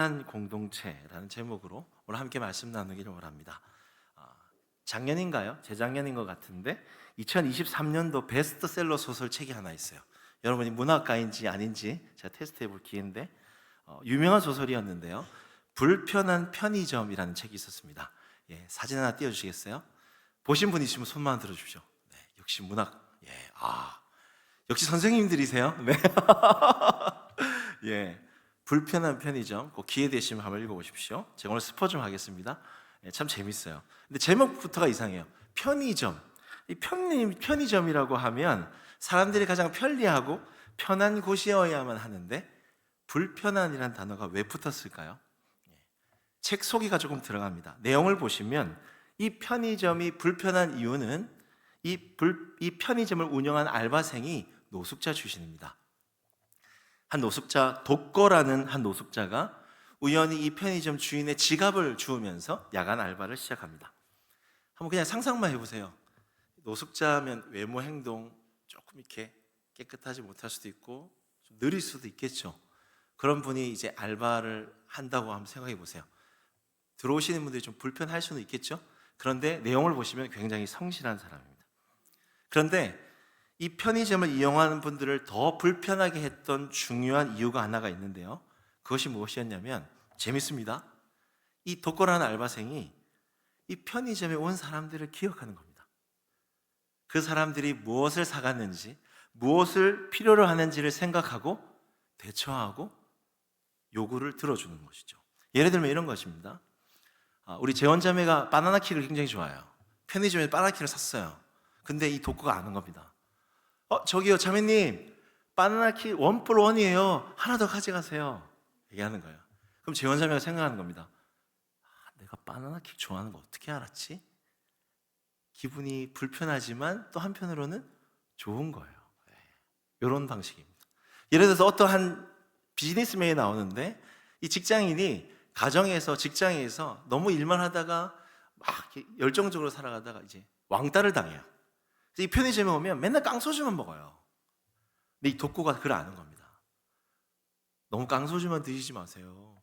공동체라는 제목으로 오늘 함께 말씀 나누기를 원합니다. 작년인가요? 재작년인 것 같은데 2023년도 베스트셀러 소설책이 하나 있어요. 여러분이 문학가인지 아닌지 제가 테스트해 볼 기회인데 유명한 소설이었는데요. 불편한 편의점이라는 책이 있었습니다. 예, 사진 하나 띄워주시겠어요? 보신 분 있으면 손만 들어주십시오. 네, 역시 문학. 예, 역시 선생님들이세요. 네. 예. 불편한 편의점, 꼭 기회 되시면 한번 읽어보십시오. 제가 오늘 스포 좀 하겠습니다. 예, 참 재밌어요. 근데 제목부터가 이상해요. 편의점. 이 편의점이라고 하면 사람들이 가장 편리하고 편한 곳이어야만 하는데 불편한이라는 단어가 왜 붙었을까요? 책 소개가 조금 들어갑니다. 내용을 보시면 이 편의점이 불편한 이유는 이 편의점을 운영한 알바생이 노숙자 출신입니다. 한 노숙자, 독거라는 한 노숙자가 우연히 이 편의점 주인의 지갑을 주우면서 야간 알바를 시작합니다. 한번 그냥 상상만 해보세요. 노숙자면 외모 행동 조금 이렇게 깨끗하지 못할 수도 있고 좀 느릴 수도 있겠죠. 그런 분이 이제 알바를 한다고 한번 생각해 보세요. 들어오시는 분들이 좀 불편할 수는 있겠죠. 그런데 내용을 보시면 굉장히 성실한 사람입니다. 그런데 이 편의점을 이용하는 분들을 더 불편하게 했던 중요한 이유가 하나가 있는데요. 그것이 무엇이었냐면 재밌습니다. 이 독거라는 알바생이 이 편의점에 온 사람들을 기억하는 겁니다. 그 사람들이 무엇을 사갔는지, 무엇을 필요로 하는지를 생각하고 대처하고 요구를 들어주는 것이죠. 예를 들면 이런 것입니다. 우리 재원자매가 바나나 킥을 굉장히 좋아해요. 편의점에서 바나나 킥을 샀어요. 근데 이 독거가 아는 겁니다. 저기요 자매님, 바나나 킥 1+1이에요. 하나 더 가져가세요. 얘기하는 거예요. 그럼 재원자매가 생각하는 겁니다. 내가 바나나 킥 좋아하는 거 어떻게 알았지? 기분이 불편하지만 또 한편으로는 좋은 거예요. 이런 방식입니다. 예를 들어서 어떠한 비즈니스맨이 나오는데 이 직장인이 가정에서 직장에서 너무 일만 하다가 막 열정적으로 살아가다가 이제 왕따를 당해요. 이 편의점에 오면 맨날 깡소주만 먹어요. 근데 이 독고가 그걸 아는 겁니다. 너무 깡소주만 드시지 마세요.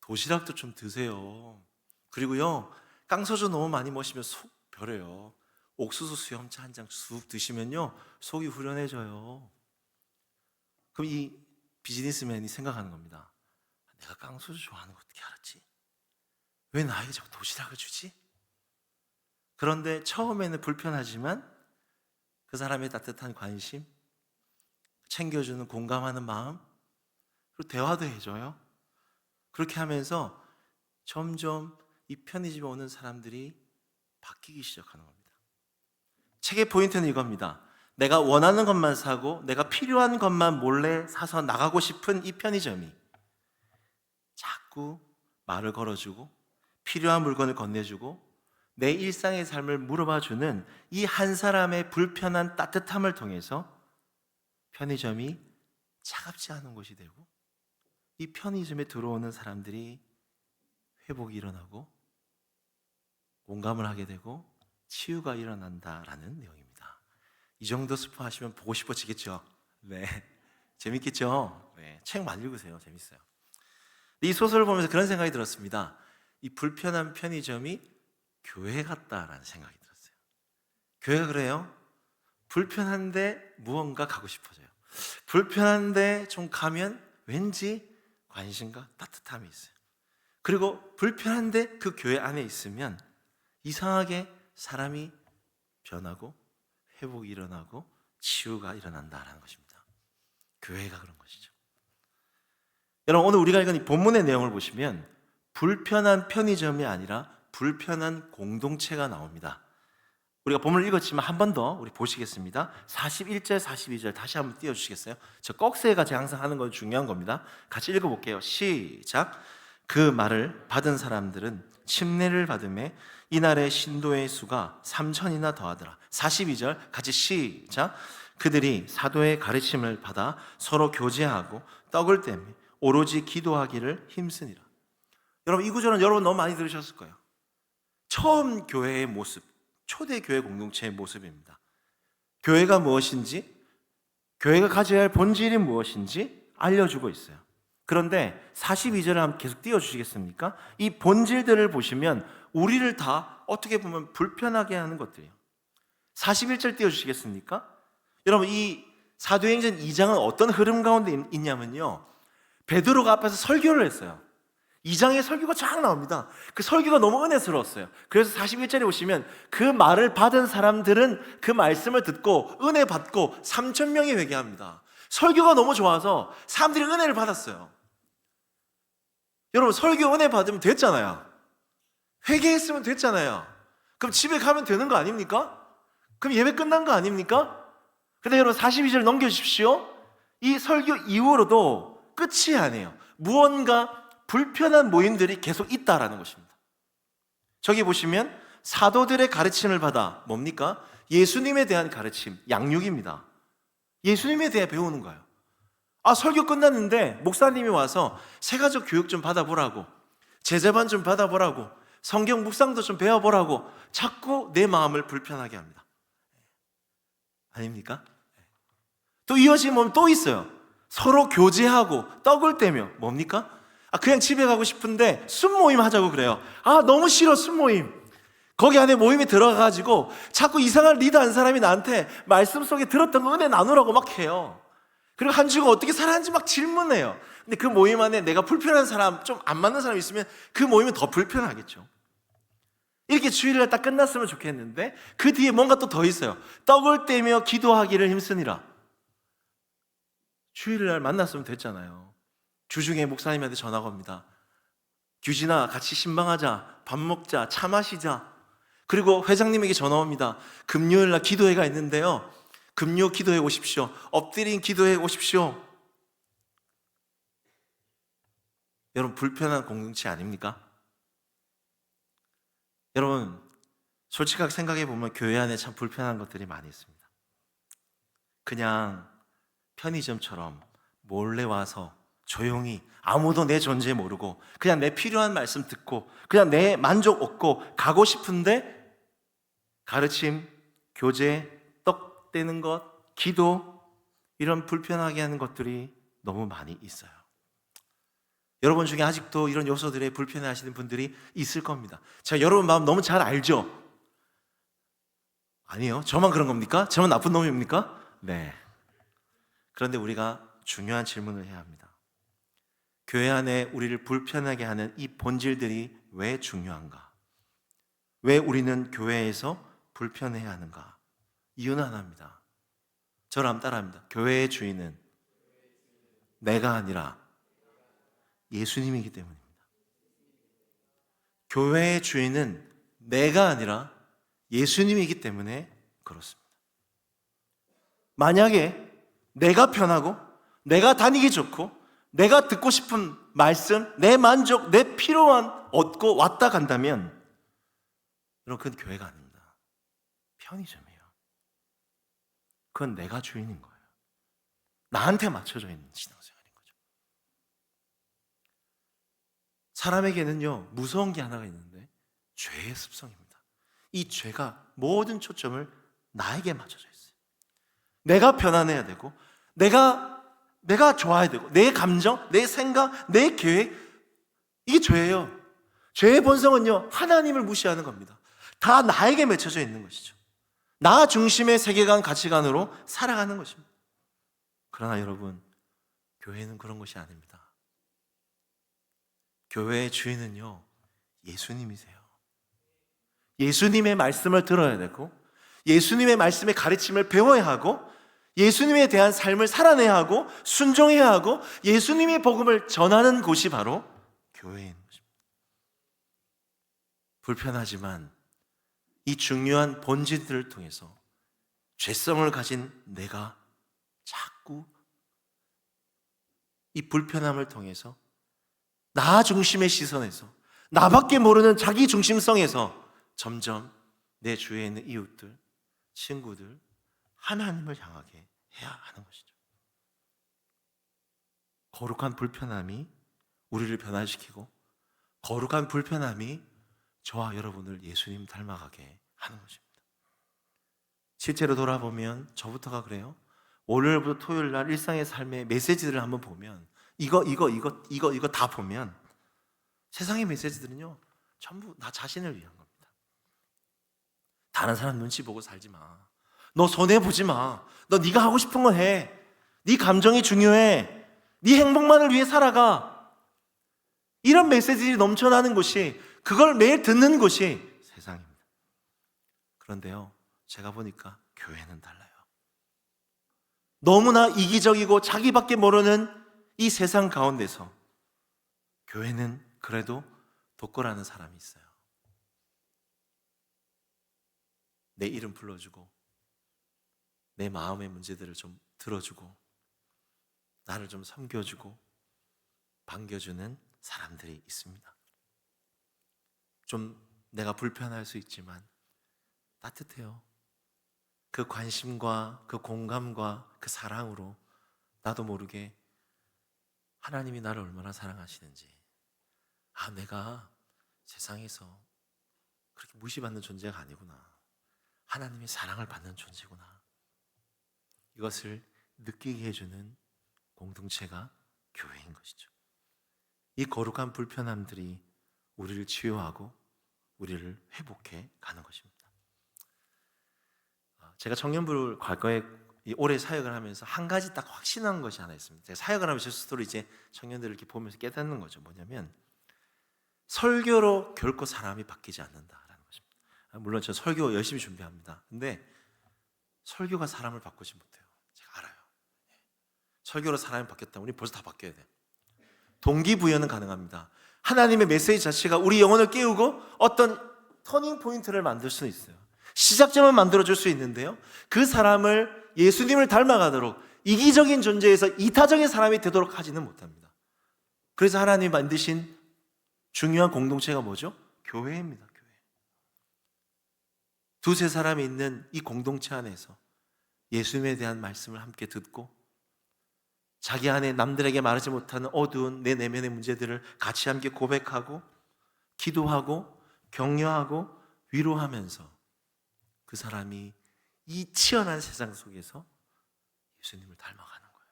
도시락도 좀 드세요. 그리고요, 깡소주 너무 많이 마시면 속 벼려요. 옥수수 수염차 한 장 쑥 드시면요, 속이 후련해져요. 그럼 이 비즈니스맨이 생각하는 겁니다. 내가 깡소주 좋아하는 거 어떻게 알았지? 왜 나에게 자꾸 도시락을 주지? 그런데 처음에는 불편하지만 그 사람의 따뜻한 관심, 챙겨주는 공감하는 마음, 그리고 대화도 해줘요. 그렇게 하면서 점점 이 편의점에 오는 사람들이 바뀌기 시작하는 겁니다. 책의 포인트는 이겁니다. 내가 원하는 것만 사고 내가 필요한 것만 몰래 사서 나가고 싶은 이 편의점이 자꾸 말을 걸어주고 필요한 물건을 건네주고 내 일상의 삶을 물어봐주는 이 한 사람의 불편한 따뜻함을 통해서 편의점이 차갑지 않은 곳이 되고 이 편의점에 들어오는 사람들이 회복이 일어나고 공감을 하게 되고 치유가 일어난다라는 내용입니다. 이 정도 스포하시면 보고 싶어지겠죠? 네, 재밌겠죠? 네, 책 많이 읽으세요. 재밌어요. 이 소설을 보면서 그런 생각이 들었습니다. 이 불편한 편의점이 교회 같다라는 생각이 들었어요. 교회가 그래요? 불편한데 무언가 가고 싶어져요. 불편한데 좀 가면 왠지 관심과 따뜻함이 있어요. 그리고 불편한데 그 교회 안에 있으면 이상하게 사람이 변하고 회복이 일어나고 치유가 일어난다라는 것입니다. 교회가 그런 것이죠. 여러분, 오늘 우리가 읽은 이 본문의 내용을 보시면 불편한 편의점이 아니라 불편한 공동체가 나옵니다. 우리가 본문을 읽었지만 한 번 더 우리 보시겠습니다. 41절, 42절 다시 한번 띄워주시겠어요? 저 꺽쇠가 제가 항상 하는 건 중요한 겁니다. 같이 읽어볼게요. 시작. 그 말을 받은 사람들은 침례를 받음에 이날의 신도의 수가 3,000이나 더하더라. 42절 같이 시작. 그들이 사도의 가르침을 받아 서로 교제하고 떡을 떼며 오로지 기도하기를 힘쓰니라. 여러분, 이 구절은 여러분 너무 많이 들으셨을 거예요. 처음 교회의 모습, 초대교회 공동체의 모습입니다. 교회가 무엇인지, 교회가 가져야 할 본질이 무엇인지 알려주고 있어요. 그런데 42절을 한번 계속 띄워주시겠습니까? 이 본질들을 보시면 우리를 다 어떻게 보면 불편하게 하는 것들이에요. 41절 띄워주시겠습니까? 여러분, 이 사도행전 2장은 어떤 흐름 가운데 있냐면요, 베드로가 앞에서 설교를 했어요. 2장의 설교가 쫙 나옵니다. 그 설교가 너무 은혜스러웠어요. 그래서 41절에 보시면 그 말을 받은 사람들은 그 말씀을 듣고 은혜 받고 3,000명이 회개합니다. 설교가 너무 좋아서 사람들이 은혜를 받았어요. 여러분, 설교 은혜 받으면 됐잖아요. 회개했으면 됐잖아요. 그럼 집에 가면 되는 거 아닙니까? 그럼 예배 끝난 거 아닙니까? 근데 여러분, 42절 넘겨주십시오. 이 설교 이후로도 끝이 아니에요. 무언가 불편한 모임들이 계속 있다라는 것입니다. 저기 보시면 사도들의 가르침을 받아 뭡니까? 예수님에 대한 가르침, 양육입니다. 예수님에 대해 배우는 거예요. 설교 끝났는데 목사님이 와서 새가족 교육 좀 받아보라고, 제자반 좀 받아보라고, 성경 묵상도 좀 배워보라고 자꾸 내 마음을 불편하게 합니다. 아닙니까? 또 이어지면 또 있어요. 서로 교제하고 떡을 떼며 뭡니까? 그냥 집에 가고 싶은데 순모임 하자고 그래요. 너무 싫어, 순모임. 거기 안에 모임에 들어가가지고 자꾸 이상한 리더 한 사람이 나한테 말씀 속에 들었던 거 은혜 나누라고 막 해요. 그리고 한 주가 어떻게 살았는지 막 질문해요. 근데 그 모임 안에 내가 불편한 사람, 좀 안 맞는 사람이 있으면 그 모임은 더 불편하겠죠. 이렇게 주일날 딱 끝났으면 좋겠는데 그 뒤에 뭔가 또 더 있어요. 떡을 떼며 기도하기를 힘쓰니라. 주일날 만났으면 됐잖아요. 주중에 목사님한테 전화가 옵니다. 규진아, 같이 신방하자, 밥 먹자, 차 마시자. 그리고 회장님에게 전화 옵니다. 금요일날 기도회가 있는데요, 금요 기도해 오십시오. 엎드린 기도해 오십시오. 여러분, 불편한 공동체 아닙니까? 여러분, 솔직하게 생각해 보면 교회 안에 참 불편한 것들이 많이 있습니다. 그냥 편의점처럼 몰래 와서 조용히 아무도 내 존재 모르고 그냥 내 필요한 말씀 듣고 그냥 내 만족 얻고 가고 싶은데 가르침, 교제, 떡 떼는 것, 기도, 이런 불편하게 하는 것들이 너무 많이 있어요. 여러분 중에 아직도 이런 요소들에 불편해 하시는 분들이 있을 겁니다. 제가 여러분 마음 너무 잘 알죠? 아니에요? 저만 그런 겁니까? 저만 나쁜 놈입니까? 네. 그런데 우리가 중요한 질문을 해야 합니다. 교회 안에 우리를 불편하게 하는 이 본질들이 왜 중요한가? 왜 우리는 교회에서 불편해야 하는가? 이유는 하나입니다. 저를 한번 따라합니다. 교회의 주인은 내가 아니라 예수님이기 때문입니다. 교회의 주인은 내가 아니라 예수님이기 때문에 그렇습니다. 만약에 내가 편하고 내가 다니기 좋고 내가 듣고 싶은 말씀, 내 만족, 내 필요한 얻고 왔다 간다면 여러분, 그건 교회가 아닙니다. 편의점이에요. 그건 내가 주인인 거예요. 나한테 맞춰져 있는 신앙생활인 거죠. 사람에게는요, 무서운 게 하나가 있는데 죄의 습성입니다. 이 죄가 모든 초점을 나에게 맞춰져 있어요. 내가 편안해야 되고 내가 좋아야 되고 내 감정, 내 생각, 내 계획, 이게 죄예요. 죄의 본성은요, 하나님을 무시하는 겁니다. 다 나에게 맺혀져 있는 것이죠. 나 중심의 세계관, 가치관으로 살아가는 것입니다. 그러나 여러분, 교회는 그런 것이 아닙니다. 교회의 주인은요, 예수님이세요. 예수님의 말씀을 들어야 되고 예수님의 말씀의 가르침을 배워야 하고 예수님에 대한 삶을 살아내야 하고 순종해야 하고 예수님의 복음을 전하는 곳이 바로 교회인 것입니다. 불편하지만 이 중요한 본질들을 통해서 죄성을 가진 내가 자꾸 이 불편함을 통해서 나 중심의 시선에서 나밖에 모르는 자기 중심성에서 점점 내 주위에 있는 이웃들, 친구들, 하나님을 향하게 해야 하는 것이죠. 거룩한 불편함이 우리를 변화시키고 거룩한 불편함이 저와 여러분을 예수님 닮아가게 하는 것입니다. 실제로 돌아보면 저부터가 그래요. 월요일부터 토요일 날 일상의 삶의 메시지들을 한번 보면 이거 다 보면 세상의 메시지들은요 전부 나 자신을 위한 겁니다. 다른 사람 눈치 보고 살지 마. 너 손해 보지 마. 너 네가 하고 싶은 거 해. 네 감정이 중요해. 네 행복만을 위해 살아가. 이런 메시지들이 넘쳐나는 곳이, 그걸 매일 듣는 곳이 세상입니다. 그런데요, 제가 보니까 교회는 달라요. 너무나 이기적이고 자기밖에 모르는 이 세상 가운데서 교회는 그래도 독거라는 사람이 있어요. 내 이름 불러주고 내 마음의 문제들을 좀 들어주고 나를 좀 섬겨주고 반겨주는 사람들이 있습니다. 좀 내가 불편할 수 있지만 따뜻해요. 그 관심과 그 공감과 그 사랑으로 나도 모르게 하나님이 나를 얼마나 사랑하시는지, 내가 세상에서 그렇게 무시받는 존재가 아니구나, 하나님의 사랑을 받는 존재구나, 이것을 느끼게 해주는 공동체가 교회인 것이죠. 이 거룩한 불편함들이 우리를 치유하고 우리를 회복해 가는 것입니다. 제가 청년부를 과거에 오래 사역을 하면서 한 가지 딱 확신한 것이 하나 있습니다. 제가 사역을 하면서 스스로 이제 청년들을 이렇게 보면서 깨닫는 거죠. 뭐냐면 설교로 결코 사람이 바뀌지 않는다라는 것입니다. 물론 저 설교 열심히 준비합니다. 근데 설교가 사람을 바꾸지 못해요. 제가 알아요. 설교로 사람이 바뀌었다면 우리 벌써 다 바뀌어야 돼요. 동기부여는 가능합니다. 하나님의 메시지 자체가 우리 영혼을 깨우고 어떤 터닝 포인트를 만들 수는 있어요. 시작점을 만들어줄 수 있는데요, 그 사람을 예수님을 닮아가도록 이기적인 존재에서 이타적인 사람이 되도록 하지는 못합니다. 그래서 하나님이 만드신 중요한 공동체가 뭐죠? 교회입니다. 교회. 두세 사람이 있는 이 공동체 안에서 예수님에 대한 말씀을 함께 듣고 자기 안에 남들에게 말하지 못하는 어두운 내 내면의 문제들을 같이 함께 고백하고 기도하고 격려하고 위로하면서 그 사람이 이 치열한 세상 속에서 예수님을 닮아가는 거예요.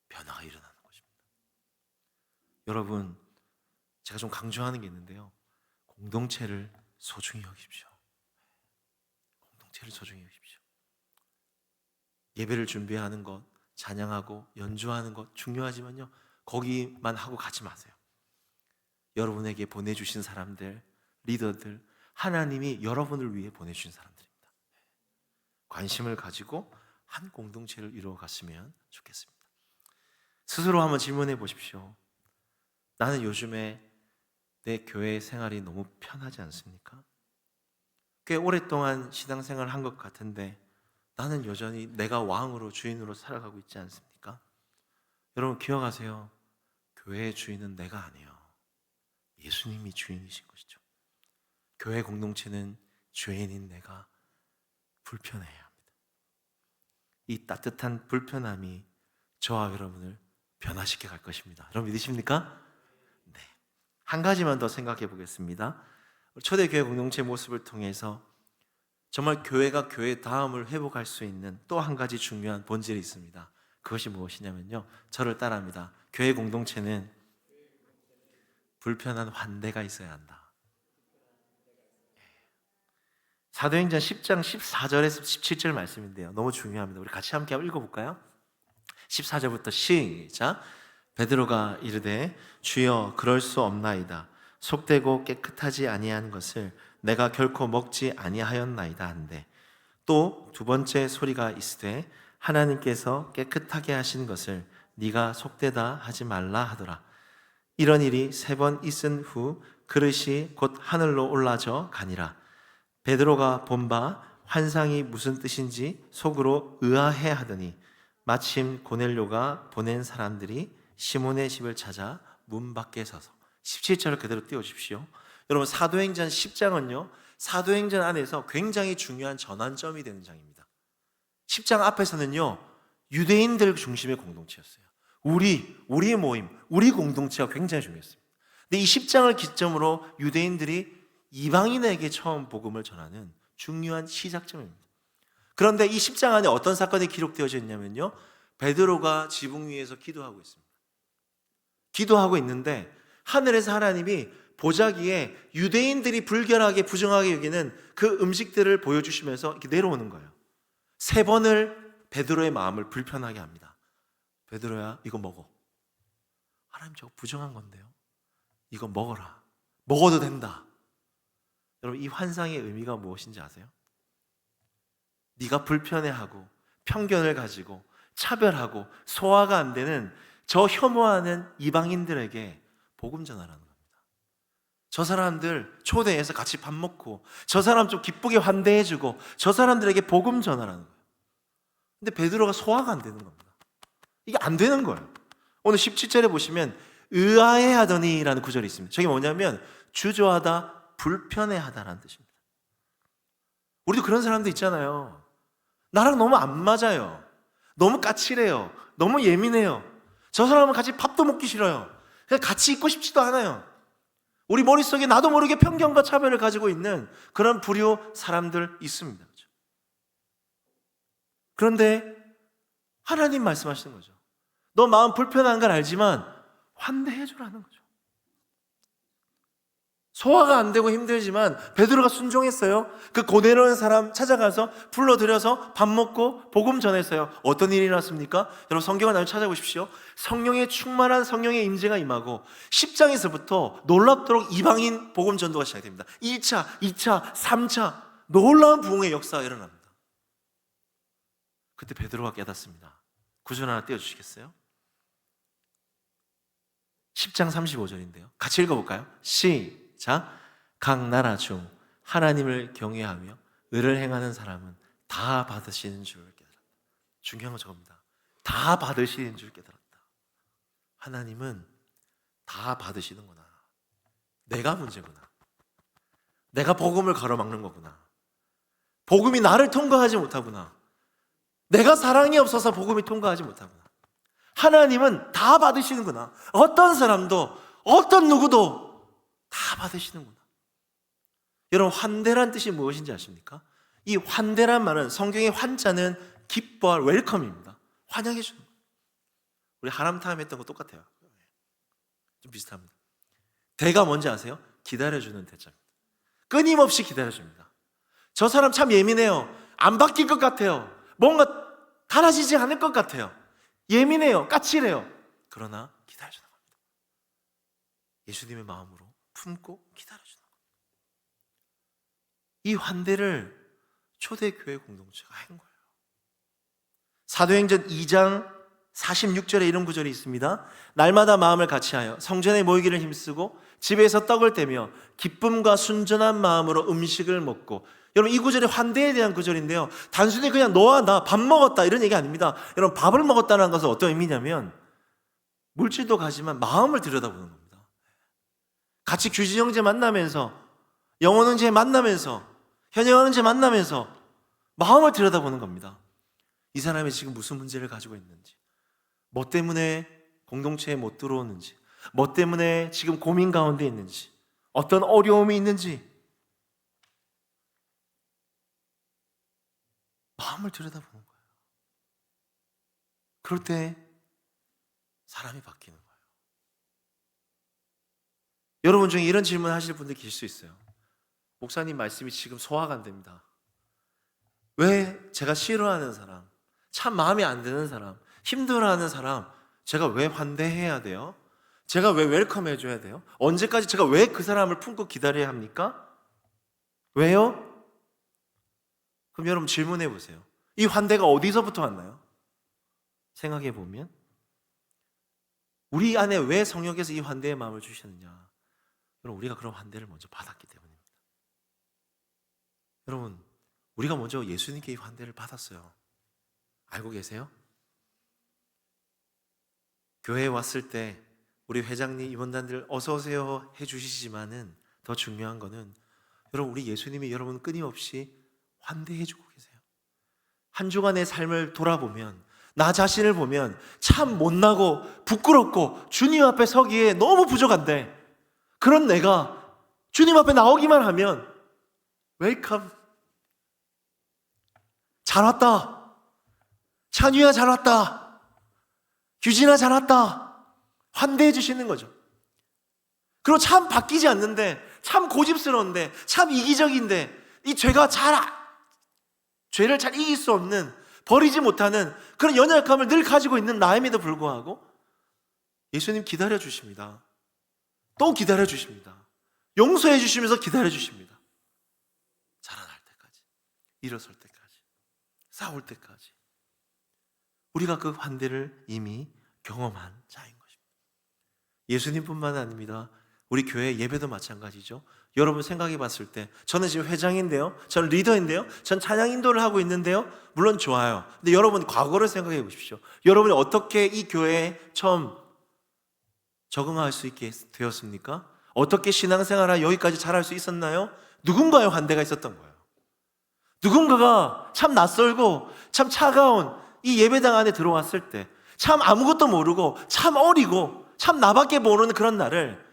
변화가 일어나는 것입니다. 여러분, 제가 좀 강조하는 게 있는데요, 공동체를 소중히 여기십시오. 공동체를 소중히 여기십시오. 예배를 준비하는 것, 찬양하고 연주하는 것 중요하지만요, 거기만 하고 가지 마세요. 여러분에게 보내주신 사람들, 리더들, 하나님이 여러분을 위해 보내주신 사람들입니다. 관심을 가지고 한 공동체를 이루어갔으면 좋겠습니다. 스스로 한번 질문해 보십시오. 나는 요즘에 내 교회 생활이 너무 편하지 않습니까? 꽤 오랫동안 신앙생활을 한 것 같은데 나는 여전히 내가 왕으로, 주인으로 살아가고 있지 않습니까? 여러분 기억하세요. 교회의 주인은 내가 아니에요. 예수님이 주인이신 것이죠. 교회 공동체는 죄인인 내가 불편해야 합니다. 이 따뜻한 불편함이 저와 여러분을 변화시켜 갈 것입니다. 여러분 믿으십니까? 네. 한 가지만 더 생각해 보겠습니다. 초대교회 공동체 모습을 통해서 정말 교회가 교회 다음을 회복할 수 있는 또 한 가지 중요한 본질이 있습니다. 그것이 무엇이냐면요, 저를 따라합니다. 교회 공동체는 불편한 환대가 있어야 한다. 사도행전 10장 14절에서 17절 말씀인데요, 너무 중요합니다. 우리 같이 함께 한번 읽어볼까요? 14절부터 시작. 베드로가 이르되 주여 그럴 수 없나이다. 속되고 깨끗하지 아니한 것을 내가 결코 먹지 아니하였나이다 한데, 또 두 번째 소리가 있으되 하나님께서 깨끗하게 하신 것을 네가 속되다 하지 말라 하더라. 이런 일이 3번 있은 후 그릇이 곧 하늘로 올라져 가니라. 베드로가 본 바 환상이 무슨 뜻인지 속으로 의아해 하더니 마침 고넬료가 보낸 사람들이 시몬의 집을 찾아 문 밖에 서서, 17절을 그대로 띄워주십시오. 여러분, 사도행전 10장은요 사도행전 안에서 굉장히 중요한 전환점이 되는 장입니다. 10장 앞에서는요 유대인들 중심의 공동체였어요. 우리의 모임, 우리 공동체가 굉장히 중요했습니다. 근데 이 10장을 기점으로 유대인들이 이방인에게 처음 복음을 전하는 중요한 시작점입니다. 그런데 이 10장 안에 어떤 사건이 기록되어져 있냐면요, 베드로가 지붕 위에서 기도하고 있습니다. 기도하고 있는데 하늘에서 하나님이 보자기에 유대인들이 불결하게 부정하게 여기는 그 음식들을 보여주시면서 이렇게 내려오는 거예요. 3번을 베드로의 마음을 불편하게 합니다. 베드로야, 이거 먹어. 하나님, 저거 부정한 건데요. 이거 먹어라. 먹어도 된다. 여러분, 이 환상의 의미가 무엇인지 아세요? 네가 불편해하고 편견을 가지고 차별하고 소화가 안 되는 저 혐오하는 이방인들에게 복음 전하라는 겁니다. 저 사람들 초대해서 같이 밥 먹고 저 사람 좀 기쁘게 환대해주고 저 사람들에게 복음 전하라는 거예요. 근데 베드로가 소화가 안 되는 겁니다. 이게 안 되는 거예요. 오늘 17절에 보시면 의아해하더니라는 구절이 있습니다. 저게 뭐냐면 주저하다, 불편해하다라는 뜻입니다. 우리도 그런 사람도 있잖아요. 나랑 너무 안 맞아요. 너무 까칠해요. 너무 예민해요. 저 사람은 같이 밥도 먹기 싫어요. 그냥 같이 있고 싶지도 않아요. 우리 머릿속에 나도 모르게 편견과 차별을 가지고 있는 그런 부류 사람들 있습니다. 그렇죠? 그런데 하나님 말씀하시는 거죠. 너 마음 불편한 걸 알지만 환대해 주라는 거죠. 소화가 안 되고 힘들지만 베드로가 순종했어요. 그 고뇌로운 사람 찾아가서 불러들여서 밥 먹고 복음 전했어요. 어떤 일이 일어났습니까? 여러분, 성경을 나중에 찾아보십시오. 성령의 충만한 성령의 임재가 임하고 10장에서부터 놀랍도록 이방인 복음 전도가 시작됩니다. 1차, 2차, 3차 놀라운 부흥의 역사가 일어납니다. 그때 베드로가 깨닫습니다. 구절 하나 띄워주시겠어요? 10장 35절인데요. 같이 읽어볼까요? 시작. 각 나라 중 하나님을 경외하며 의를 행하는 사람은 다 받으시는 줄 깨달았다. 중요한 건 저겁니다. 다 받으시는 줄 깨달았다. 하나님은 다 받으시는구나. 내가 문제구나. 내가 복음을 가로막는 거구나. 복음이 나를 통과하지 못하구나. 내가 사랑이 없어서 복음이 통과하지 못하구나. 하나님은 다 받으시는구나. 어떤 사람도 어떤 누구도 다 받으시는구나. 여러분, 환대란 뜻이 무엇인지 아십니까? 이 환대란 말은 성경의 환자는 기뻐할 웰컴입니다. 환영해 주는 거예요. 우리 하람타임 했던 거 똑같아요. 좀 비슷합니다. 대가 뭔지 아세요? 기다려주는 대자입니다. 끊임없이 기다려줍니다. 저 사람 참 예민해요. 안 바뀔 것 같아요. 뭔가 달라지지 않을 것 같아요. 예민해요. 까칠해요. 그러나 기다려주는 겁니다. 예수님의 마음으로 품고 기다려주는 겁니다. 이 환대를 초대교회 공동체가 한 거예요. 사도행전 2장 46절에 이런 구절이 있습니다. 날마다 마음을 같이하여 성전에 모이기를 힘쓰고 집에서 떡을 떼며 기쁨과 순전한 마음으로 음식을 먹고. 여러분, 이 구절이 환대에 대한 구절인데요, 단순히 그냥 너와 나 밥 먹었다 이런 얘기 아닙니다. 여러분, 밥을 먹었다는 것은 어떤 의미냐면 물질도 가지만 마음을 들여다보는 겁니다. 같이 규진 형제 만나면서, 영원 형제 만나면서, 현영 형제 만나면서 마음을 들여다보는 겁니다. 이 사람이 지금 무슨 문제를 가지고 있는지, 뭐 때문에 공동체에 못 들어오는지, 뭐 때문에 지금 고민 가운데 있는지, 어떤 어려움이 있는지 마음을 들여다보는 거예요. 그럴 때 사람이 바뀌는 거예요. 여러분 중에 이런 질문 하실 분들 계실 수 있어요. 목사님 말씀이 지금 소화가 안 됩니다. 왜 제가 싫어하는 사람, 참 마음에 안 드는 사람, 힘들어하는 사람 제가 왜 환대해야 돼요? 제가 왜 웰컴 해줘야 돼요? 언제까지 제가 왜 그 사람을 품고 기다려야 합니까? 왜요? 그럼 여러분 질문해 보세요. 이 환대가 어디서부터 왔나요? 생각해 보면 우리 안에 왜 성령께서 이 환대의 마음을 주셨느냐? 여러분, 우리가 그런 환대를 먼저 받았기 때문입니다. 여러분, 우리가 먼저 예수님께 이 환대를 받았어요. 알고 계세요? 교회에 왔을 때 우리 회장님, 임원단들 어서 오세요 해주시지만은 더 중요한 거는 여러분, 우리 예수님이 여러분 끊임없이 환대해주고 계세요. 한 주간의 삶을 돌아보면, 나 자신을 보면 참 못나고 부끄럽고 주님 앞에 서기에 너무 부족한데, 그런 내가 주님 앞에 나오기만 하면 웰컴, 잘 왔다, 찬유야 잘 왔다, 규진아 잘 왔다, 환대해 주시는 거죠. 그리고 참 바뀌지 않는데, 참 고집스러운데, 참 이기적인데, 이 죄를 잘 이길 수 없는, 버리지 못하는 그런 연약함을 늘 가지고 있는 나임에도 불구하고 예수님 기다려 주십니다. 또 기다려 주십니다. 용서해 주시면서 기다려 주십니다. 자라날 때까지, 일어설 때까지, 싸울 때까지. 우리가 그 환대를 이미 경험한 자인 것입니다. 예수님뿐만 아닙니다. 우리 교회 예배도 마찬가지죠. 여러분 생각해 봤을 때, 저는 지금 회장인데요, 저는 리더인데요, 전 찬양 인도를 하고 있는데요, 물론 좋아요. 근데 여러분 과거를 생각해 보십시오. 여러분이 어떻게 이 교회에 처음 적응할 수 있게 되었습니까? 어떻게 신앙생활을 여기까지 잘할 수 있었나요? 누군가의 환대가 있었던 거예요. 누군가가 참 낯설고 참 차가운 이 예배당 안에 들어왔을 때, 참 아무것도 모르고 참 어리고 참 나밖에 모르는 그런 나를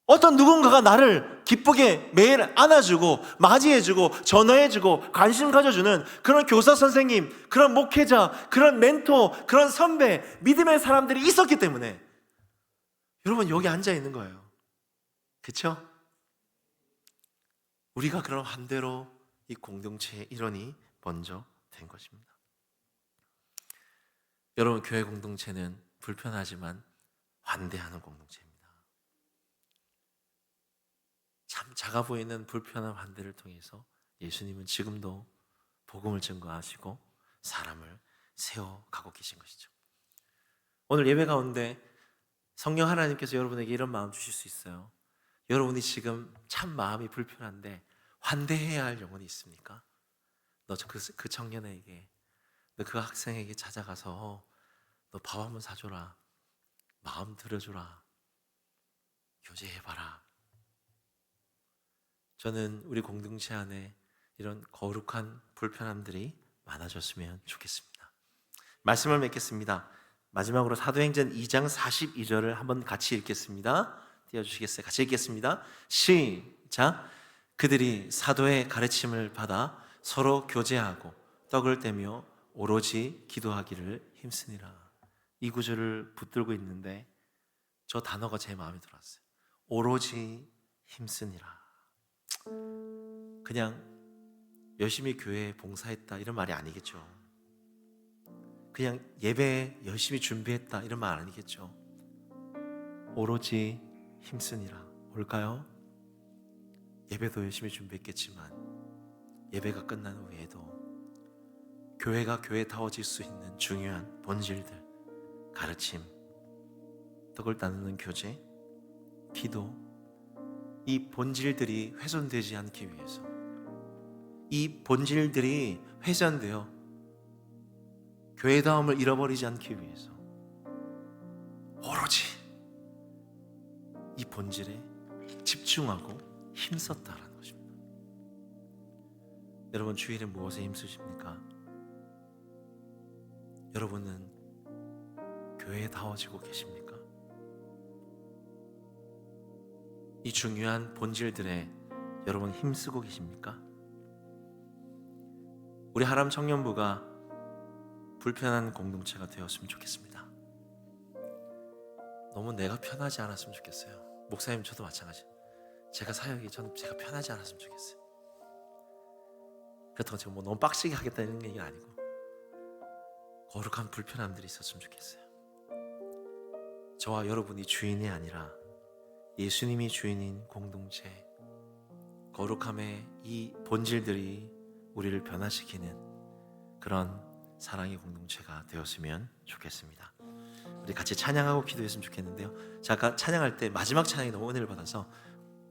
어떤 누군가가 나를 기쁘게 매일 안아주고 맞이해주고 전화해주고 관심 가져주는 그런 교사 선생님, 그런 목회자, 그런 멘토, 그런 선배, 믿음의 사람들이 있었기 때문에 여러분 여기 앉아 있는 거예요. 그렇죠? 우리가 그런 환대로 이 공동체의 일원이 먼저 된 것입니다. 여러분 교회 공동체는 불편하지만 환대하는 공동체입니다. 참 작아 보이는 불편한 환대를 통해서 예수님은 지금도 복음을 증거하시고 사람을 세워가고 계신 것이죠. 오늘 예배 가운데 성령 하나님께서 여러분에게 이런 마음 주실 수 있어요. 여러분이 지금 참 마음이 불편한데 환대해야 할 영혼이 있습니까? 너 그 청년에게, 너 그 학생에게 찾아가서 너 밥 한번 사줘라, 마음 들어줘라, 교제해봐라. 저는 우리 공동체 안에 이런 거룩한 불편함들이 많아졌으면 좋겠습니다. 말씀을 맺겠습니다. 마지막으로 사도행전 2장 42절을 한번 같이 읽겠습니다. 띄워주시겠어요? 같이 읽겠습니다. 시작. 그들이 사도의 가르침을 받아 서로 교제하고 떡을 떼며 오로지 기도하기를 힘쓰니라. 이 구절을 붙들고 있는데 저 단어가 제 마음에 들었어요. 오로지 힘쓰니라. 그냥 열심히 교회에 봉사했다 이런 말이 아니겠죠. 그냥 예배에 열심히 준비했다 이런 말 아니겠죠. 오로지 힘쓰니라. 뭘까요? 예배도 열심히 준비했겠지만 예배가 끝난 후에도 교회가 교회다워질 수 있는 중요한 본질들, 가르침, 떡을 나누는 교제, 기도, 이 본질들이 훼손되지 않기 위해서, 이 본질들이 훼손되어 교회다움을 잃어버리지 않기 위해서 오로지 이 본질에 집중하고 힘썼다라는 것입니다. 여러분 주일에 무엇에 힘쓰십니까? 여러분은 교회다워지고 계십니까? 이 중요한 본질들에 여러분 힘쓰고 계십니까? 우리 하람 청년부가 불편한 공동체가 되었으면 좋겠습니다. 너무 내가 편하지 않았으면 좋겠어요. 목사님 저도 마찬가지. 제가 사역이 제가 편하지 않았으면 좋겠어요. 그렇다고 제가 너무 빡시게 하겠다는 얘기는 아니고 거룩한 불편함들이 있었으면 좋겠어요. 저와 여러분이 주인이 아니라 예수님이 주인인 공동체, 거룩함의 이 본질들이 우리를 변화시키는 그런 사랑의 공동체가 되었으면 좋겠습니다. 우리 같이 찬양하고 기도했으면 좋겠는데요. 제가 찬양할 때 마지막 찬양이 너무 은혜를 받아서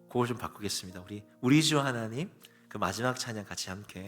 그걸 좀 바꾸겠습니다. 우리 주 하나님 그 마지막 찬양 같이 함께